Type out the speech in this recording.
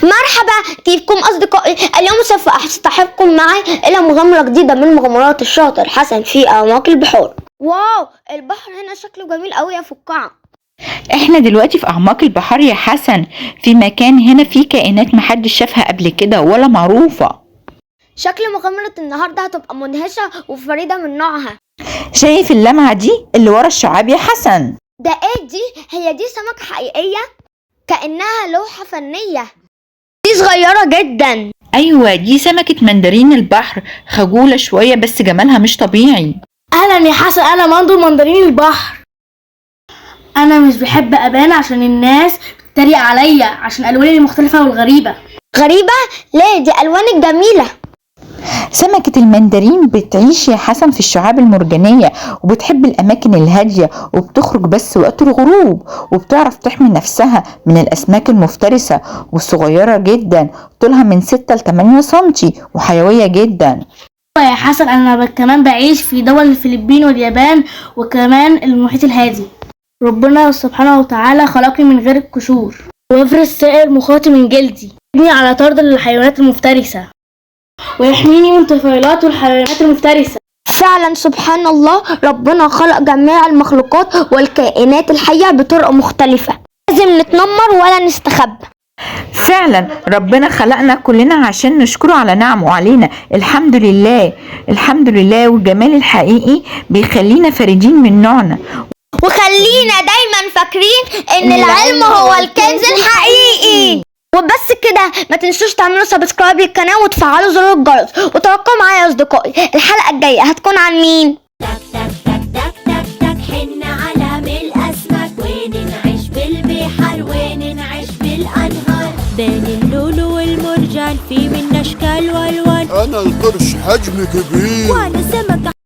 مرحبا، كيفكم أصدقائي؟ اليوم سوف أصطحبكم معي إلى مغامرة جديدة من مغامرات الشاطر حسن في أعماق البحور. واو، البحر هنا شكله جميل أوي يا فقاعة. احنا دلوقتي في اعماق البحر يا حسن، في مكان هنا فيه كائنات محدش شافها قبل كده ولا معروفة. شكل مغامرة النهاردة هتبقى مدهشة وفريدة من نوعها. شايف اللمعة دي اللي ورا الشعاب يا حسن؟ ده ايه دي؟ هي دي سمكة حقيقية؟ كأنها لوحة فنية. دي صغيرة جدا. ايوه، دي سمكة مندرين البحر، خجولة شوية بس جمالها مش طبيعي. اهلا يا حسن، انا مندرين البحر. انا مش بحب ابان عشان الناس بتتريق عليا عشان الواني المختلفه والغريبه. غريبة؟ ليه؟ دي ألوانك جميلة. سمكة المندرين بتعيش يا حسن في الشعاب المرجانية، وبتحب الأماكن الهادية، وبتخرج بس وقت الغروب، وبتعرف تحمي نفسها من الأسماك المفترسة والصغيرة جدا، طولها من 6 ل 8 سنتي وحيوية جدا. يا حسن انا كمان بعيش في دول الفلبين واليابان وكمان المحيط الهادي. ربنا سبحانه وتعالى خلقني من غير القشور ويفرز سائر مخاطي من جلدي، يبني على طرد الحيوانات المفترسة ويحميني من طفيلات الحيوانات المفترسة. فعلا سبحان الله، ربنا خلق جميع المخلوقات والكائنات الحية بطرق مختلفة. لازم نتنمر ولا نستخبى. فعلا ربنا خلقنا كلنا عشان نشكره على نعمه علينا. الحمد لله الحمد لله، والجمال الحقيقي بيخلينا فريدين من نوعنا. وخلينا دايما فاكرين ان العلم هو الكنز الحقيقي. وبس كده، ما تنسوش تعملوا سبسكرايب للقناة وتفعلوا زر الجرس، وتوقعوا معايا يا اصدقائي الحلقة الجاية هتكون عن مين؟ تك تك تك تك تك تك حن على ملء أسمك، وين نعيش بالبحر وين نعيش بالأنهار، بين اللولو والمرجان في من أشكال والوان، أنا القرش حجمي كبير وأنا سمكة